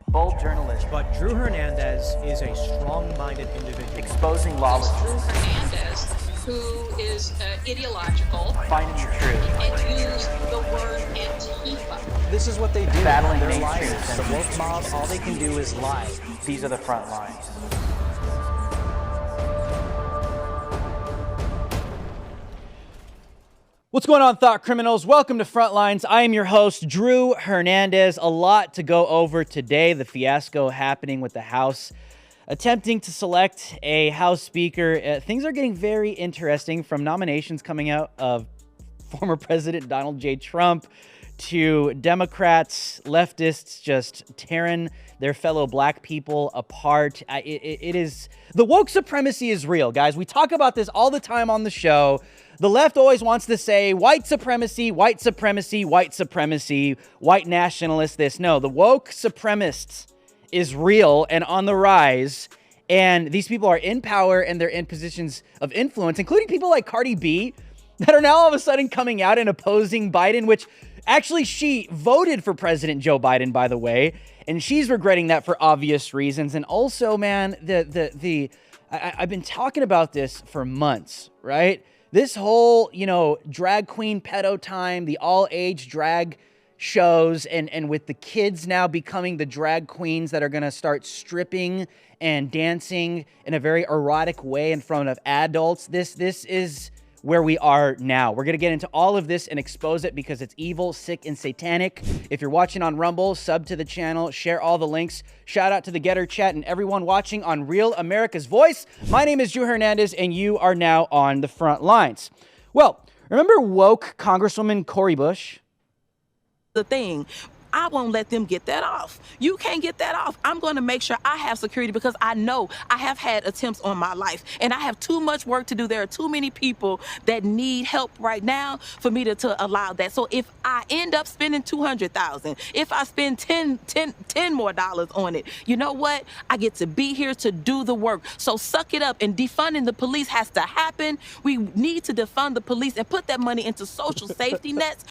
bold journalism. But Drew Hernandez is a strong-minded individual. Exposing lawlessness. Drew Hernandez, who is ideological. Finding the truth. And use the word Antifa. This is what they do. Battling They're mainstream liars. The woke mob, all they can do is lie. These are the front lines. What's going on, thought criminals? Welcome to Frontlines. I am your host, Drew Hernandez. A lot to go over today. The fiasco happening with the House attempting to select a House Speaker. Things are getting very interesting, from nominations coming out of former President Donald J. Trump to Democrats, leftists just tearing their fellow black people apart. It is, the woke supremacy is real, guys. We talk about this all the time on the show. The left always wants to say white supremacy, white supremacy, white supremacy, white nationalists, this. No, the woke supremacists is real and on the rise. And these people are in power and they're in positions of influence, including people like Cardi B, that are now all of a sudden coming out and opposing Biden, which actually she voted for President Joe Biden, by the way. And she's regretting that for obvious reasons. And also, man, I've been talking about this for months, right? This whole, drag queen pedo time, the all-age drag shows, and with the kids now becoming the drag queens that are going to start stripping and dancing in a very erotic way in front of adults. This is where we are now. We're going to get into all of this and expose it because it's evil, sick, and satanic. If you're watching on Rumble, sub to the channel, share all the links. Shout out to the Getter chat and everyone watching on Real America's Voice. My name is Drew Hernandez, and you are now on the front lines. Well, remember woke Congresswoman Cori Bush? The thing, I won't let them get that off. You can't get that off. I'm going to make sure I have security because I know I have had attempts on my life and I have too much work to do. There are too many people that need help right now for me to allow that. So if I end up spending $200,000, if I spend 10 more dollars on it, you know what? I get to be here to do the work. So suck it up, and defunding the police has to happen. We need to defund the police and put that money into social safety nets.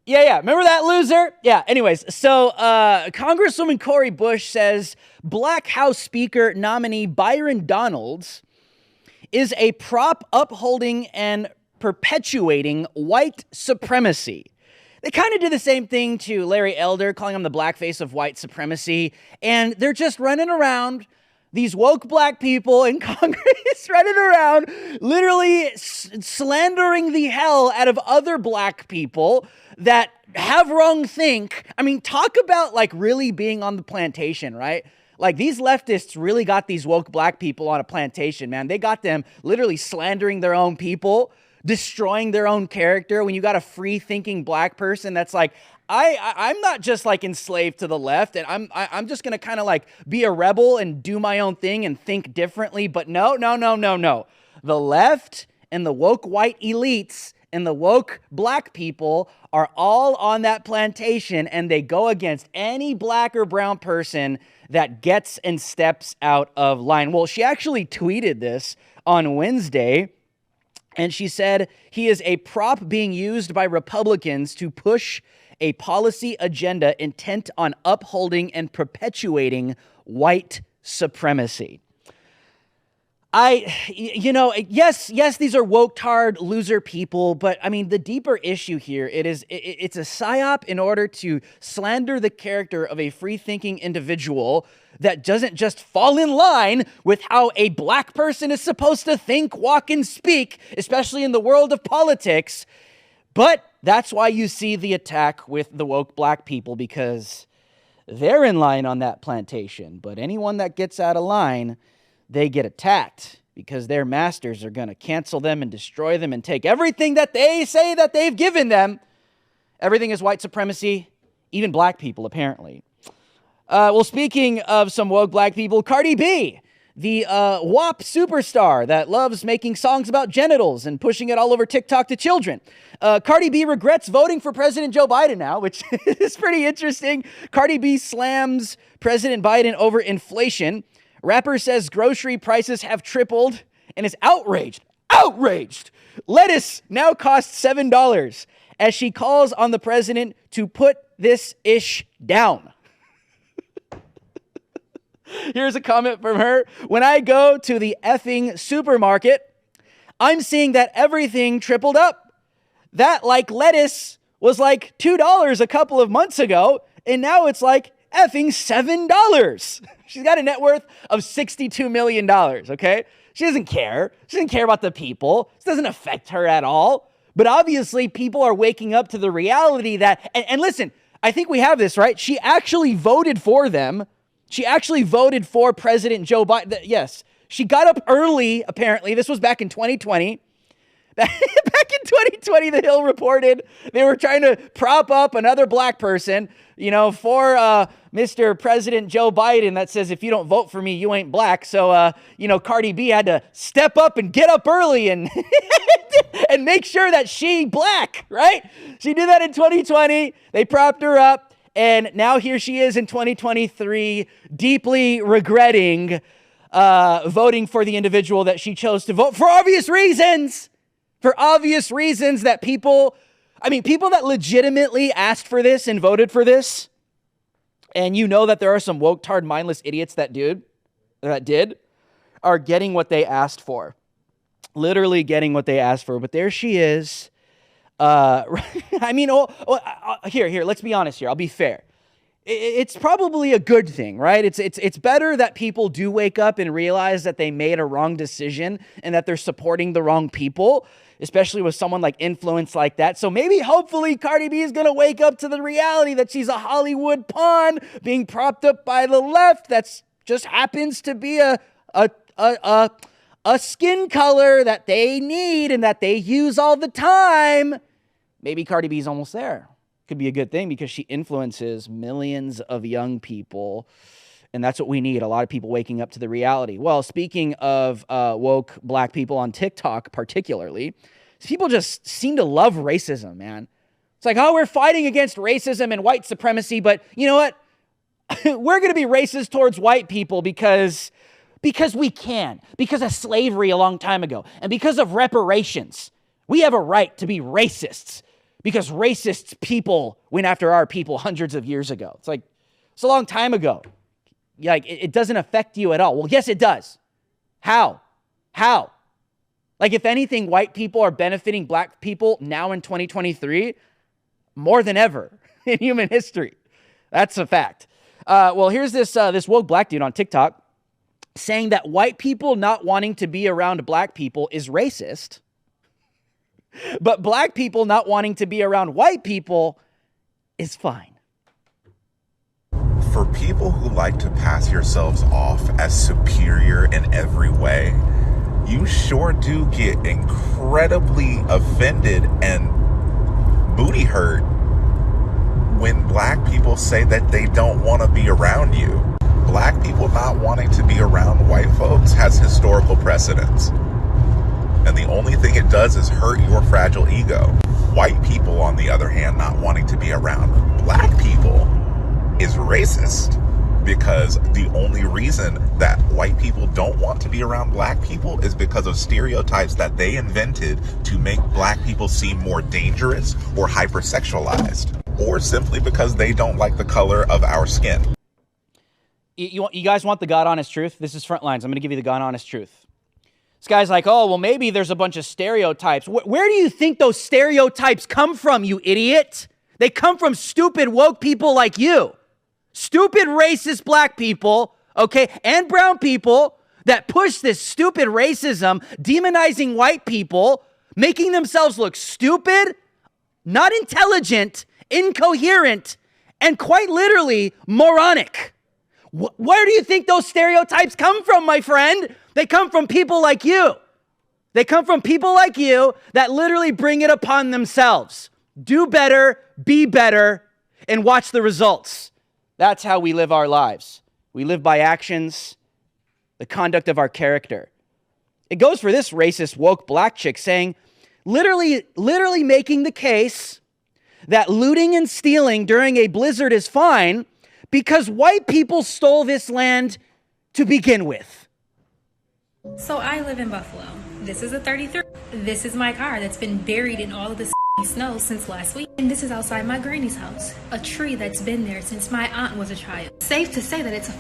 Yeah. Remember that loser? Yeah. Anyways, so Congresswoman Cori Bush says Black House Speaker nominee Byron Donalds is a prop upholding and perpetuating white supremacy. They kind of did the same thing to Larry Elder, calling him the blackface of white supremacy. And they're just running around, these woke black people in Congress running around, literally slandering the hell out of other black people that have wrong think. I mean, talk about like really being on the plantation, right? Like these leftists really got these woke black people on a plantation, man. They got them literally slandering their own people, destroying their own character. When you got a free thinking black person that's like, I'm not just like enslaved to the left, and I'm just gonna kind of like be a rebel and do my own thing and think differently. But no. The left and the woke white elites and the woke black people are all on that plantation, and they go against any black or brown person that gets and steps out of line. Well, she actually tweeted this on Wednesday, and she said he is a prop being used by Republicans to push a policy agenda intent on upholding and perpetuating white supremacy. Yes, these are woke-tard loser people, but I mean, the deeper issue here, it's a psyop in order to slander the character of a free-thinking individual that doesn't just fall in line with how a black person is supposed to think, walk, and speak, especially in the world of politics. But that's why you see the attack with the woke black people, because they're in line on that plantation. But anyone that gets out of line, they get attacked because their masters are going to cancel them and destroy them and take everything that they say that they've given them. Everything is white supremacy, even black people, apparently. Well, speaking of some woke black people, Cardi B, the WAP superstar that loves making songs about genitals and pushing it all over TikTok to children. Cardi B regrets voting for President Joe Biden now, which is pretty interesting. Cardi B slams President Biden over inflation. Rapper says grocery prices have tripled and is outraged. Lettuce now costs $7 as she calls on the president to put this ish down. Here's a comment from her. When I go to the effing supermarket, I'm seeing that everything tripled up. That like lettuce was like $2 a couple of months ago, and now it's like effing $7. She's got a net worth of $62 million, okay? She doesn't care. She doesn't care about the people. This doesn't affect her at all. But obviously, people are waking up to the reality that, and listen, I think we have this, right? She actually voted for them. She actually voted for President Joe Biden. Yes, she got up early, apparently. This was back in 2020. Back in 2020, The Hill reported they were trying to prop up another black person, for Mr. President Joe Biden that says, if you don't vote for me, you ain't black. So, Cardi B had to step up and get up early and and make sure that she black, right? She did that in 2020. They propped her up. And now here she is in 2023, deeply regretting voting for the individual that she chose to vote for obvious reasons. For obvious reasons that people that legitimately asked for this and voted for this, and that there are some woke, tard, mindless idiots that are getting what they asked for. Literally getting what they asked for. But there she is. Here, let's be honest here. I'll be fair. It's probably a good thing, right? It's better that people do wake up and realize that they made a wrong decision and that they're supporting the wrong people, especially with someone like influence like that. So maybe, hopefully, Cardi B is going to wake up to the reality that she's a Hollywood pawn being propped up by the left. That's just happens to be a skin color that they need and that they use all the time. Maybe Cardi B's almost there. Could be a good thing because she influences millions of young people. And that's what we need. A lot of people waking up to the reality. Well, speaking of woke black people on TikTok particularly, people just seem to love racism, man. It's like, we're fighting against racism and white supremacy, but you know what? We're going to be racist towards white people because we can, because of slavery a long time ago, and because of reparations. We have a right to be racists because racist people went after our people hundreds of years ago. It's like, it's a long time ago. Like, it doesn't affect you at all. Well, yes, it does. How? Like, if anything, white people are benefiting black people now in 2023 more than ever in human history. That's a fact. Well, here's this woke black dude on TikTok saying that white people not wanting to be around black people is racist, but black people not wanting to be around white people is fine. For people who like to pass yourselves off as superior in every way, you sure do get incredibly offended and booty hurt when black people say that they don't want to be around you. Black people not wanting to be around white folks has historical precedence. And the only thing it does is hurt your fragile ego. White people, on the other hand, not wanting to be around black people is racist, because the only reason that white people don't want to be around black people is because of stereotypes that they invented to make black people seem more dangerous or hypersexualized, or simply because they don't like the color of our skin. You guys want the God honest truth? This is Frontlines. I'm going to give you the God honest truth. This guy's like, oh, well, maybe there's a bunch of stereotypes. Where do you think those stereotypes come from, you idiot? They come from stupid woke people like you. Stupid racist black people, okay, and brown people that push this stupid racism, demonizing white people, making themselves look stupid, not intelligent, incoherent, and quite literally moronic. Where do you think those stereotypes come from, my friend? They come from people like you. They come from people like you that literally bring it upon themselves. Do better, be better, and watch the results. That's how we live our lives. We live by actions, the conduct of our character. It goes for this racist woke black chick saying, literally making the case that looting and stealing during a blizzard is fine because white people stole this land to begin with. So I live in Buffalo. This is a 33. This is my car that's been buried in all of this snow since last week. And this is outside my granny's house. A tree that's been there since my aunt was a child. Safe to say that it's a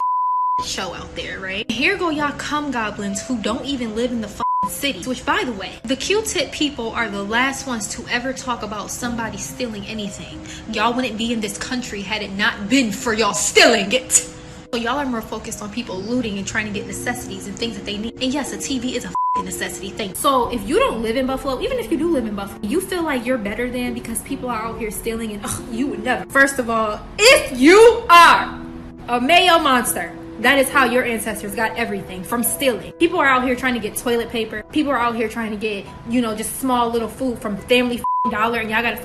show out there, right? Here go y'all cum goblins who don't even live in the city. Which, by the way, the Q-tip people are the last ones to ever talk about somebody stealing anything. Y'all wouldn't be in this country had it not been for y'all stealing it. So y'all are more focused on people looting and trying to get necessities and things that they need. And yes, a TV is a necessity thing. So if you don't live in Buffalo, even if you do live in Buffalo, you feel like you're better than because people are out here stealing and you would never. First of all, if you are a Mayo monster, that is how your ancestors got everything, from stealing. People are out here trying to get toilet paper. People are out here trying to get, just small little food from Family Dollar, and y'all gotta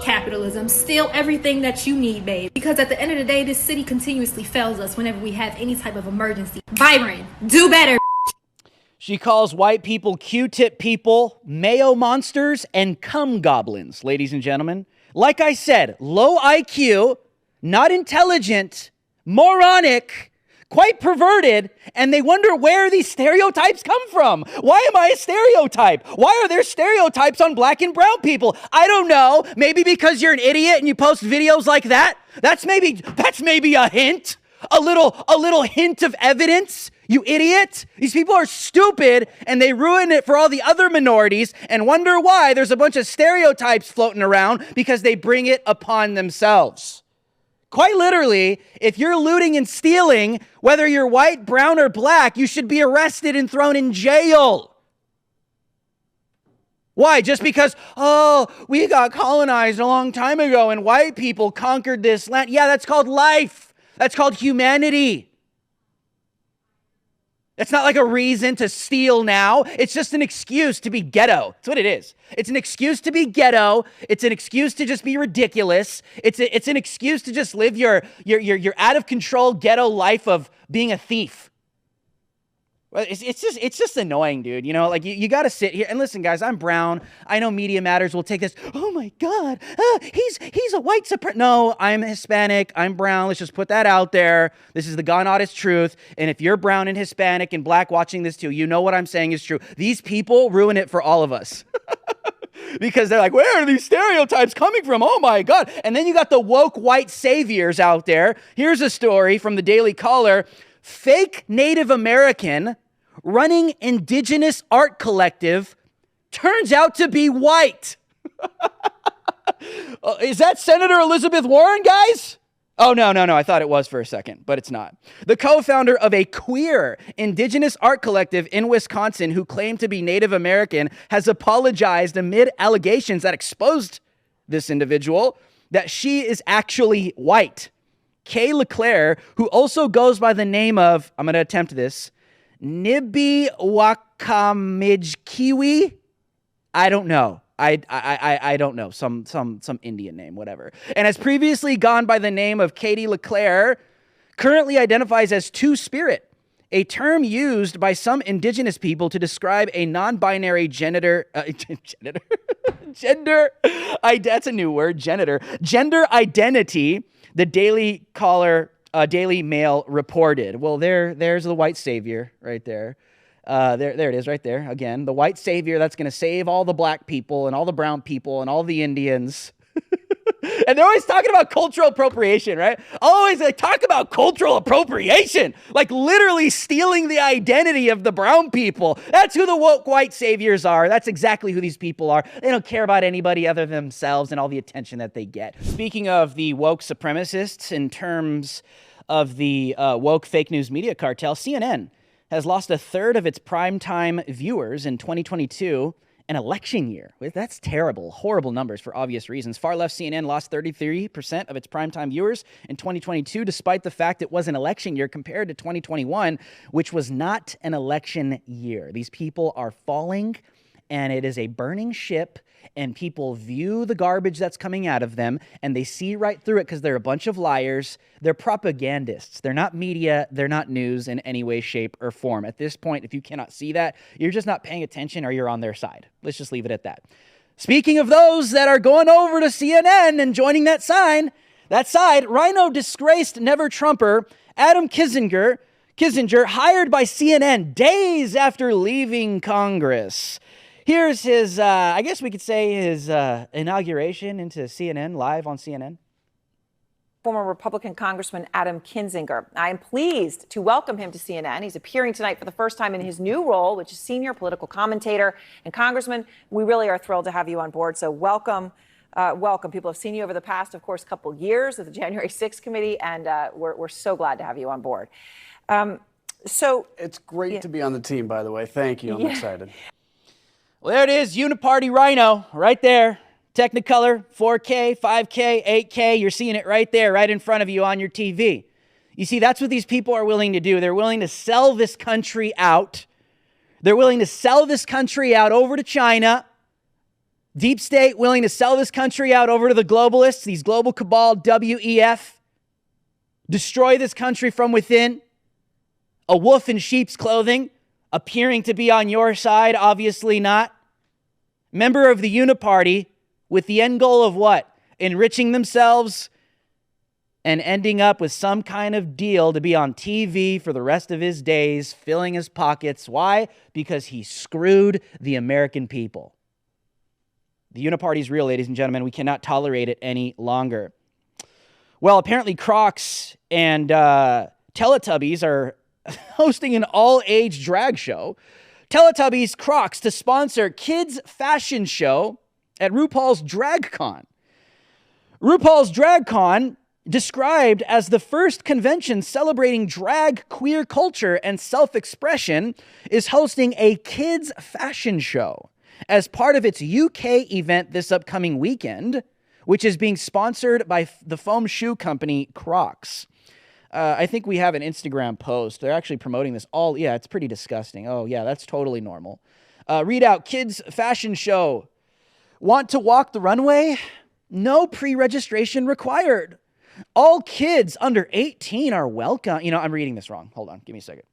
capitalism. Steal everything that you need, babe. Because at the end of the day, this city continuously fails us whenever we have any type of emergency. Byron, do better. She calls white people Q-tip people, Mayo monsters, and cum goblins, ladies and gentlemen. Like I said, low IQ, not intelligent, moronic, quite perverted, and they wonder where these stereotypes come from. Why am I a stereotype? Why are there stereotypes on black and brown people? I don't know. Maybe because you're an idiot and you post videos like that? That's maybe a hint. A little hint of evidence, you idiot. These people are stupid and they ruin it for all the other minorities and wonder why there's a bunch of stereotypes floating around because they bring it upon themselves. Quite literally, if you're looting and stealing, whether you're white, brown, or black, you should be arrested and thrown in jail. Why? Just because, we got colonized a long time ago and white people conquered this land. Yeah, that's called life. That's called humanity. It's not like a reason to steal now. It's just an excuse to be ghetto. That's what it is. It's an excuse to be ghetto. It's an excuse to just be ridiculous. It's an excuse to just live your out of control ghetto life of being a thief. Well, it's just annoying, dude. You got to sit here and listen, guys. I'm brown. I know Media Matters will take this. Oh my God, he's a white supremacist. No, I'm Hispanic. I'm brown. Let's just put that out there. This is the God honest truth. And if you're brown and Hispanic and black watching this too, you know what I'm saying is true. These people ruin it for all of us. Because they're like, where are these stereotypes coming from? Oh my God. And then you got the woke white saviors out there. Here's a story from the Daily Caller. Fake Native American running indigenous art collective turns out to be white. Is that Senator Elizabeth Warren, guys? Oh, no. I thought it was for a second, but it's not. The co-founder of a queer indigenous art collective in Wisconsin who claimed to be Native American has apologized amid allegations that exposed this individual that she is actually white. Kay LeClaire, who also goes by the name of, I'm going to attempt this, Nibi Wakamijkiwi. I don't know. I don't know. Some Indian name, whatever. And has previously gone by the name of Katie LeClaire, currently identifies as Two-Spirit, a term used by some indigenous people to describe a non-binary gender that's a new word, gender identity. The Daily Caller, Daily Mail reported. Well, there's the white savior right there. There it is right there. Again, the white savior that's going to save all the black people and all the brown people and all the Indians. And they're always talking about cultural appropriation, right? Always talk about cultural appropriation, like literally stealing the identity of the brown people. That's who the woke white saviors are. That's exactly who these people are. They don't care about anybody other than themselves and all the attention that they get. Speaking of the woke supremacists, in terms of the woke fake news media cartel, CNN has lost a third of its primetime viewers in 2022. An election year. That's terrible, horrible numbers for obvious reasons. Far left CNN lost 33% of its primetime viewers in 2022, despite the fact it was an election year compared to 2021, which was not an election year. These people are falling, and it is a burning ship, and people view the garbage that's coming out of them, and they see right through it because they're a bunch of liars. They're propagandists. They're not media. They're not news in any way, shape, or form. At this point, if you cannot see that, you're just not paying attention or you're on their side. Let's just leave it at that. Speaking of those that are going over to CNN and joining that side, Rhino disgraced Never Trumper Adam Kinzinger, hired by CNN days after leaving Congress. Here's his, I guess we could say his inauguration into CNN, live on CNN. former Republican Congressman Adam Kinzinger. I am pleased to welcome him to CNN. He's appearing tonight for the first time in his new role, which is senior political commentator. And Congressman, we really are thrilled to have you on board. So welcome. Welcome. People have seen you over the past, of course, couple years at the January 6th committee, and we're so glad to have you on board. So it's great to be on the team, by the way. Thank you. I'm excited. Well, there it is, Uniparty Rhino, right there. Technicolor, 4K, 5K, 8K. You're seeing it right there, right in front of you on your TV. You see, that's what these people are willing to do. They're willing to sell this country out. They're willing to sell this country out over to China. Deep state willing to sell this country out over to the globalists, these global cabal, WEF. Destroy this country from within. A wolf in sheep's clothing, appearing to be on your side, obviously not. Member of the Uniparty with the end goal of what? Enriching themselves and ending up with some kind of deal to be on TV for the rest of his days, filling his pockets. Why? Because he screwed the American people. The Uniparty's real, ladies and gentlemen. We cannot tolerate it any longer. Well, apparently Crocs and Teletubbies are hosting an all-age drag show. Teletubbies Crocs to sponsor kids' fashion show at RuPaul's DragCon. RuPaul's DragCon, described as the first convention celebrating drag, queer culture, and self-expression, is hosting a kids' fashion show as part of its UK event this upcoming weekend, which is being sponsored by the foam shoe company Crocs. I think we have an Instagram post. They're actually promoting this all. Yeah, it's pretty disgusting. Oh, yeah, that's totally normal. Read out kids' fashion show. Want to walk the runway? No pre-registration required. All kids under 18 are welcome. You know, I'm reading this wrong. Hold on. Give me a second.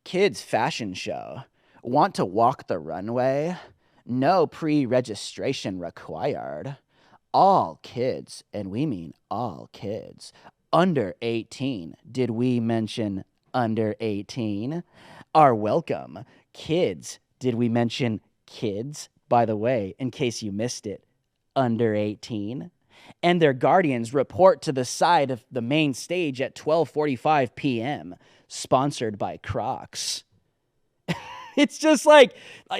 Kids' fashion show. Want to walk the runway? No pre-registration required. All kids, and we mean all kids, under 18, did we mention under 18, are welcome. Kids, did we mention kids? By the way, in case you missed it, under 18. And their guardians report to the side of the main stage at 12:45 p.m., sponsored by Crocs. It's just like,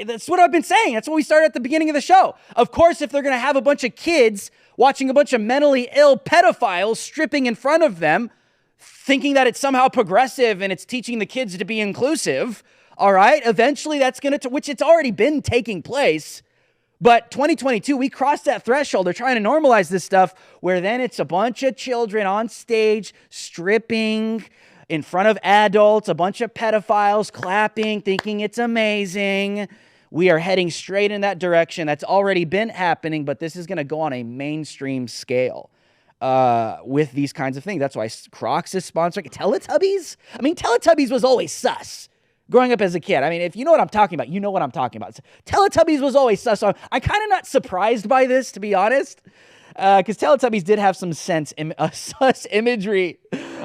that's what I've been saying. That's what we started at the beginning of the show. Of course, if they're going to have a bunch of kids watching a bunch of mentally ill pedophiles stripping in front of them, thinking that it's somehow progressive and it's teaching the kids to be inclusive, all right, eventually that's going to, which it's already been taking place. But 2022, we crossed that threshold. They're trying to normalize this stuff where then it's a bunch of children on stage stripping in front of adults, a bunch of pedophiles clapping, thinking it's amazing. We are heading straight in that direction. That's already been happening, but this is going to go on a mainstream scale with these kinds of things. That's why Crocs is sponsoring Teletubbies. I mean, Teletubbies was always sus. Growing up as a kid, I mean, if you know what I'm talking about, you know what I'm talking about. Teletubbies was always sus. So I'm kind of not surprised by this, to be honest, because Teletubbies did have some sus imagery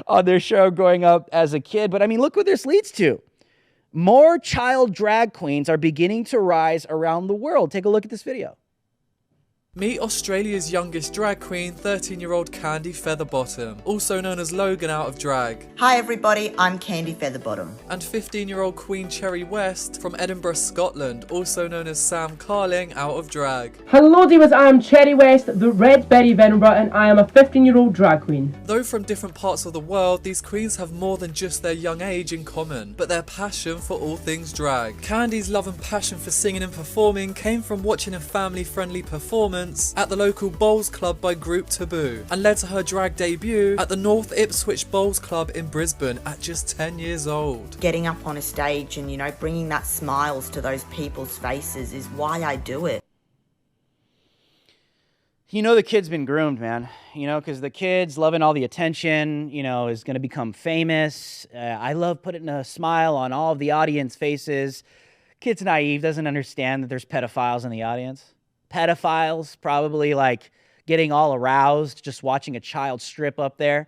on their show growing up as a kid. But I mean, look what this leads to. More child drag queens are beginning to rise around the world. Take a look at this video. Meet Australia's youngest drag queen, 13-year-old Candy Featherbottom, also known as Logan out of drag. Hi everybody, I'm Candy Featherbottom. And 15-year-old Queen Cherry West from Edinburgh, Scotland, also known as Sam Carling out of drag. Hello divas, I am Cherry West, the Red Berry of Edinburgh, and I am a 15-year-old drag queen. Though from different parts of the world, these queens have more than just their young age in common, but their passion for all things drag. Candy's love and passion for singing and performing came from watching a family-friendly performance at the local bowls club by Group Taboo, and led to her drag debut at the North Ipswich Bowls Club in Brisbane at just 10 years old. Getting up on a stage and, you know, bringing that smiles to those people's faces is why I do it. You know the kid's been groomed, man. You know, because the kid's loving all the attention, you know, is going to become famous. I love putting a smile on all of the audience faces. Kid's naive, doesn't understand that there's pedophiles in the audience. Pedophiles probably like getting all aroused just watching a child strip up there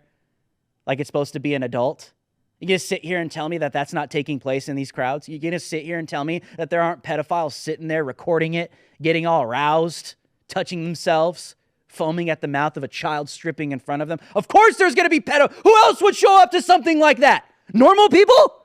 like it's supposed to be an adult. You gonna sit here and tell me that that's not taking place in these crowds? You gonna sit here and tell me that there aren't pedophiles sitting there recording it, getting all aroused, touching themselves, foaming at the mouth of a child stripping in front of them. Of course there's going to be Who else would show up to something like that? Normal people?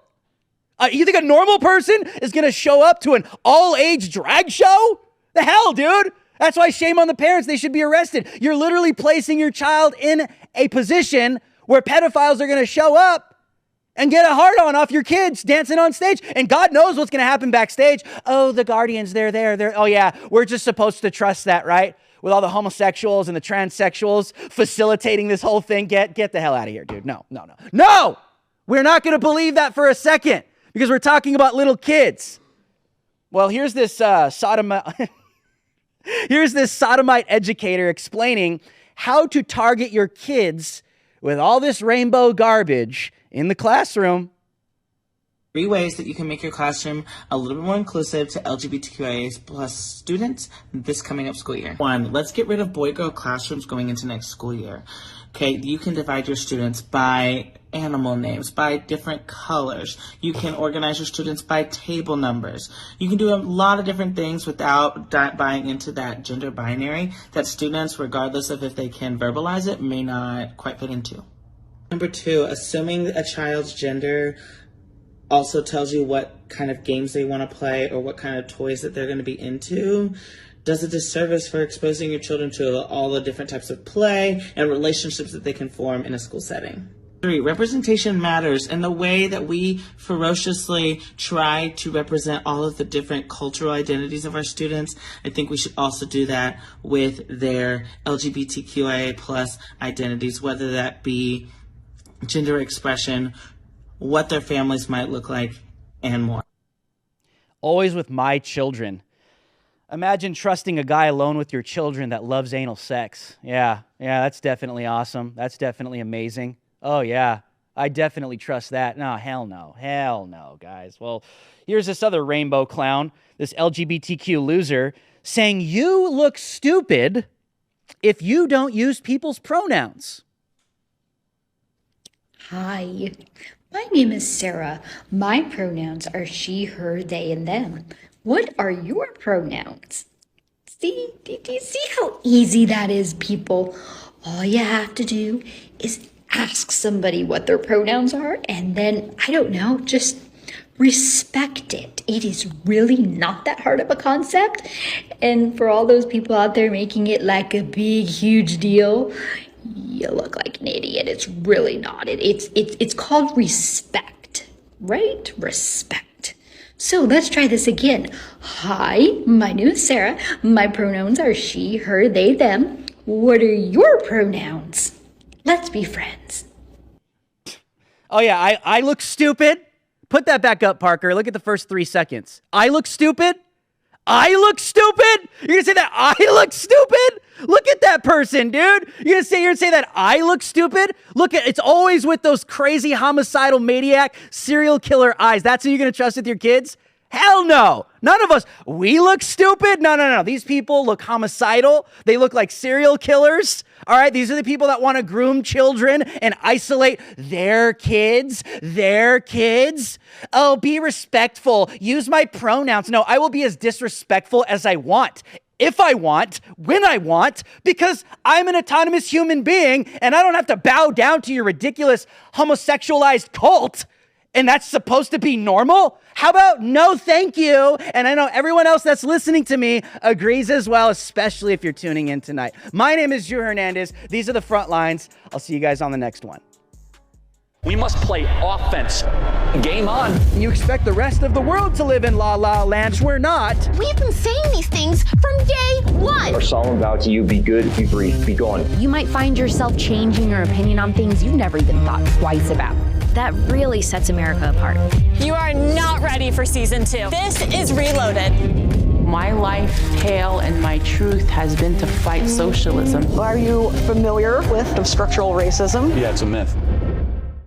You think a normal person is going to show up to an all-age drag show? The hell, dude? That's why shame on the parents. They should be arrested. You're literally placing your child in a position where pedophiles are going to show up and get a hard-on off your kids dancing on stage. And God knows what's going to happen backstage. Oh, the guardians, they're there. Oh, yeah, we're just supposed to trust that, right? With all the homosexuals and the transsexuals facilitating this whole thing. Get the hell out of here, dude. No. We're not going to believe that for a second because we're talking about little kids. Well, here's this Here's this sodomite educator explaining how to target your kids with all this rainbow garbage in the classroom. 3 ways that you can make your classroom a little bit more inclusive to LGBTQIA plus students this coming up school year. 1, let's get rid of boy-girl classrooms going into next school year. Okay, you can divide your students by animal names, by different colors. You can organize your students by table numbers. You can do a lot of different things without buying into that gender binary that students, regardless of if they can verbalize it, may not quite fit into. Number 2, assuming a child's gender also tells you what kind of games they want to play or what kind of toys that they're going to be into does a disservice for exposing your children to all the different types of play and relationships that they can form in a school setting. 3, representation matters, and the way that we ferociously try to represent all of the different cultural identities of our students, I think we should also do that with their LGBTQIA plus identities, whether that be gender expression, what their families might look like, and more. Always with my children. Imagine trusting a guy alone with your children that loves anal sex. Yeah, that's definitely awesome. That's definitely amazing. Oh, yeah, I definitely trust that. No, hell no, guys. Well, here's this other rainbow clown, this LGBTQ loser, saying you look stupid if you don't use people's pronouns. Hi, my name is Sarah. My pronouns are she, her, they, and them. What are your pronouns? See, do you see how easy that is, people? All you have to do is ask somebody what their pronouns are, and then, I don't know, just respect it. It is really not that hard of a concept. And for all those people out there making it like a big, huge deal, you look like an idiot. It's really not. It's called respect, right? Respect. So let's try this again. Hi, my name is Sarah. My pronouns are she, her, they, them. What are your pronouns? Let's be friends. Oh yeah, I look stupid. Put that back up, Parker. Look at the first 3 seconds. I look stupid. I look stupid? You're gonna say that I look stupid? Look at that person, dude. You're gonna say that I look stupid? It's always with those crazy homicidal maniac serial killer eyes. That's who you're gonna trust with your kids? Hell no. None of us. We look stupid? No. These people look homicidal. They look like serial killers. All right, these are the people that want to groom children and isolate their kids. Oh, be respectful. Use my pronouns. No, I will be as disrespectful as I want. If I want, when I want, because I'm an autonomous human being and I don't have to bow down to your ridiculous homosexualized cult. And that's supposed to be normal? How about no thank you? And I know everyone else that's listening to me agrees as well, especially if you're tuning in tonight. My name is Drew Hernandez. These are the front lines. I'll see you guys on the next one. We must play offense. Game on. You expect the rest of the world to live in La La Land. We're not. We've been saying these things from day one. Our solemn vow to you, be good, be free, be gone. You might find yourself changing your opinion on things you've never even thought twice about. That really sets America apart. You are not ready for season 2. This is Reloaded. My life, tale, and my truth has been to fight socialism. Are you familiar with structural racism? Yeah, it's a myth.